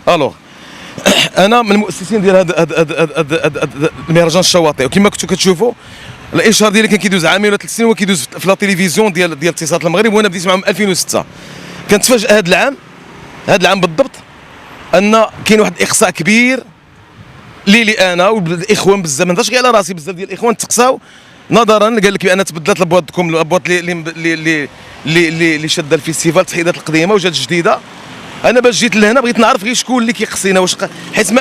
الوغ انا من المؤسسين ديال هذا المهرجان الشواطئ، وكما كنتو كتشوفوا الاشهار ديالي كان كيدوز عامين ولا 3 سنين وكيدوز في لا تيليفزيون ديال اتصالات المغرب، وانا بديت معاهم 2006. كنتفاجئ هذا العام بالضبط ان كاين واحد الاقصاء كبير لي انا والاخوان بزاف، ما نهضرش غير على راسي، بزاف ديال الاخوان تقصاو نظرا قال لك بان تبدلت الابواطكم، الابواط اللي شاده الفيستيفال تحيدات القديمه وجات جديده. انا باش جيت لهنا بغيت نعرف غير شكون اللي كيقصينا، واش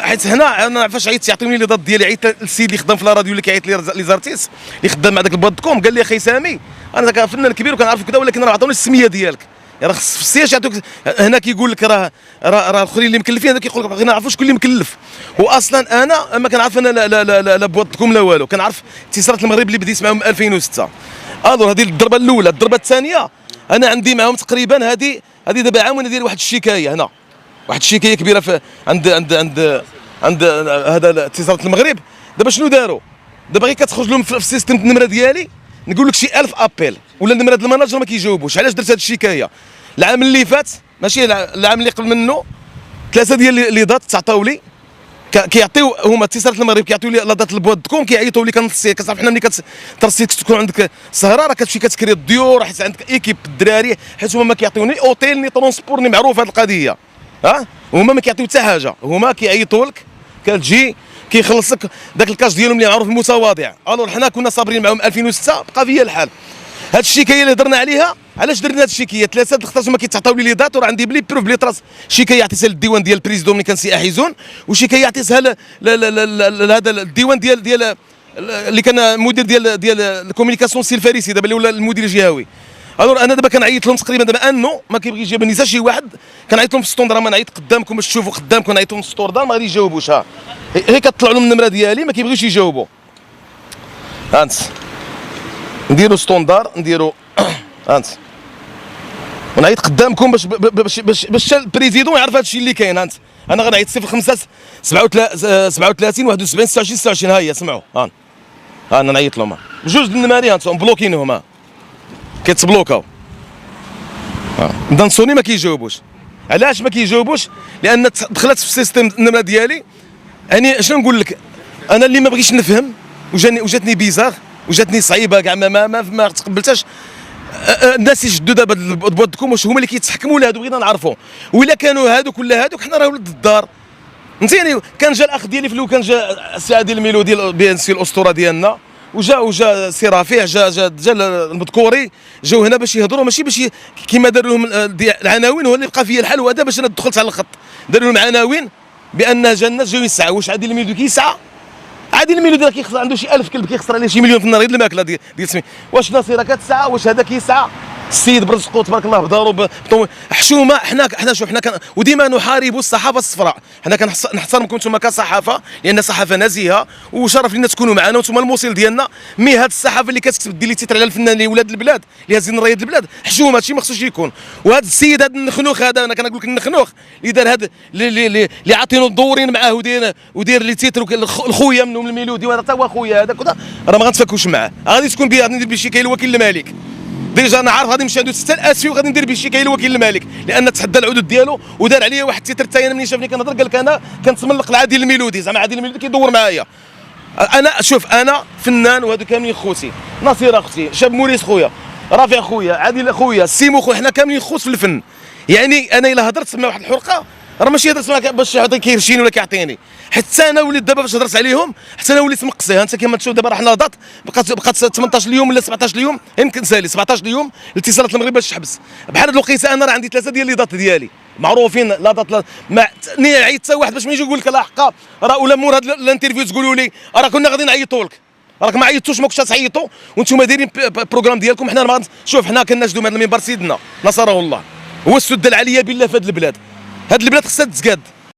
حيت هنا انا فاش عيطت يعطيوني لي ضد ديالي، عيطت للسيد اللي خدام في لا راديو اللي كيعيط لي زارتيس اللي خدام مع داك البواد.كوم، قال لي اخي سامي انا فنان كبير وكنعرف كذا، ولكن راه عطوني السميه ديالك، راه خص في السياج يعطوك. هنا كيقول لك راه الاخرين اللي مكلفين، هذا كيقول لك بغينا نعرفوا شكون اللي مكلف. واصلا انا ما كنعرف انا لا بواد.كوم لا والو، كنعرف اتصالات المغرب اللي بديت معاهم 2006. الو هذه الضربه الاولى. الضربه الثانيه انا عندي معاهم تقريبا هذه دابا عام وانا داير واحد الشكايه هنا، واحد الشكايه كبيره في عند هذا اتصالات المغرب. دابا شنو داروا؟ دابا غير كتخرج لهم في السيستم النمره ديالي نقول لك شي 1000 ابيل ولا النمره ديال المناجر ما كيجاوبوش. علاش درت هذه الشكايه؟ العام اللي فات ماشي العام اللي قبل منه 3 ديال لي دات تعطاو لي، كيعطيو هما اتصالات المغرب كيعطيو لي لا دات البواد.كوم، كيعيطوا لي كنصي. كتصاحب حنا ملي كترسي تكون عندك سهره راه كتمشي كتكري الديور، حيت عندك ايكيب الدراري، حيت هما ما كيعطيوني اوتيل ني ترونسبور ني معروف هذه القضيه. هما ما كيعطيو حتى حاجه، هما كيعيطوا لك كتجي كيخلصك داك الكاش ديالهم اللي معروف المتواضع. الو حنا كنا صابرين معاهم 2006 بقى فيا الحال. هاد الشكايه اللي هضرنا عليها، علاش درنا هاد الشكايه؟ 3 د الخطات هما كيتعطاو لي دات، وراه عندي بلي بروف بلي تراس شكايه عطيتها للديوان ديال البريزيدون ملي كان سي احيزون، وشكايه عطيتها هذا الديوان ديال اللي كان مدير ديال الكومينيكاسيون سي الفارسي دابا اللي ولا المدير الجهوي. الور انا دابا كنعيط لهم تقريبا دابا انه ما كيبغي يجيب النساء شي واحد، كنعيط لهم في السطور، ما نعيط قدامكم باش تشوفوا قدامكم، نعيط لهم في السطور ما غادي يجاوبوش. هي كطلع لهم النمره ديالي ما كيبغيوش يجاوبوا. هانت نديروا ستوندار نديروا هانت ونعيط قدامكم باش البريزيدون يعرف هذا الشيء اللي كاين. هانت انا غنعيط 05 37 71 26 26. ها هي سمعوا، ها انا نعيط لهم بجوج د النماري هانت مبلوكينهم، كيتبلوكاو. نبدا نصوني ما كيجاوبوش. علاش ما كيجاوبوش؟ لان دخلت في السيستم النمره ديالي. يعني شنو نقول لك، انا اللي ما بغيتش نفهم وجاتني بيزار وجاتني صعيبه كاع ما تقبلتهاش. الناس يجدوا دابا بواد.كوم واش هما اللي كيتحكموا ولا هادو؟ بغينا نعرفوا. وإلا كانوا هادوك ولا هادوك حنا راه ولد الدار. فهمتيني؟ كان جا الاخ ديالي في الاول، كان جا السي عادل الميلودي بي ان سي الاسطوره ديالنا، وجا سي رفيع، جا المذكوري، جاو هنا باش يهضروا، ماشي باش كيما داروا لهم العناوين. هو اللي بقى فيا الحال وهذا باش انا دخلت على الخط. داروا لهم عناوين بان جا الناس جاو يسعى. واش عادل الميلودي كيسعى؟ عادل الميلودي راه كيخسر عنده شي 1000 كلب كيخسر عليه شي مليون في النهار غير الماكله ديال سمي. واش نصيره كتسعى؟ واش هذا كيسعى؟ السيد برزقو تبارك الله بدارو حشومه. حنا شوف، حنا وديما نحارب الصحافه الصفراء. حنا كنحترمكم نتوما كصحافه لان صحافه نزيهه، وشرف لنا تكونوا معنا وانتم الموصل ديالنا. مي هاد الصحافه اللي كتكتب دير لي تيتر على الفنان اللي ولاد البلاد اللي هازين رايه البلاد، حشومه هادشي ما خصوش يكون. وهذا السيد هذا النخنوخ هذا، انا كنقول لك النخنوخ اللي دار هذا اللي عاطينو الدورين معاه ودير لي تيتر الخويا منهم الميلودي، وهذا حتى هو خويا هذاك، راه ما غنتفكوش معاه. غادي تكون بيه، غادي ندير بشي كاين الوكيل الملك. ديجا انا عارف غادي نمشي عنده حتى الاسفي وغادي ندير به شكايه لوكيل الملك، لان تحدى العدود ديالو ودار عليا واحد التيتر حتى انا ملي شافني كنهضر قال لك انا كنتملق لعادل الميلودي. زعما عادل الميلودي كيدور معايا. انا شوف، انا فنان وهادو كاملين خوتي، نصير اختي، شاب موريس خويا، رافع خويا، عادل خويا، سيمو خويا، حنا كاملين خوت في الفن. يعني انا الا هضرت مع واحد الحرقه راه ماشي هضرت معاك باش يعطي كيرشيني ولا كيعطيني. حتى انا وليت دابا باش هضرت عليهم حتى انا وليت مقصي. انت كما تشوف دابا راه حنا هضات بقات 18 يوم ولا 17 يوم، يمكن سالي 17 يوم الاتصالات المغرب باش تحبس. بحال هاد الوقيته انا راه عندي 3 ديال لي دات ديالي معروفين. لا دات ما عيط حتى واحد باش ما يجي يقول لك لا حقا راه ولا مور هاد الانترفيو تقولوا لي راه كنا غادي نعيطوا لك، راك ما عيطتوش، ما كنتش تعيطوا وانتم دايرين بروغرام ديالكم. حنا ما شوف، حنا كناشدوا من هذا المنبر سيدنا نصره الله هو السد العليا بالله في هاد البلاد. هاد البلاد خصها تزكاد.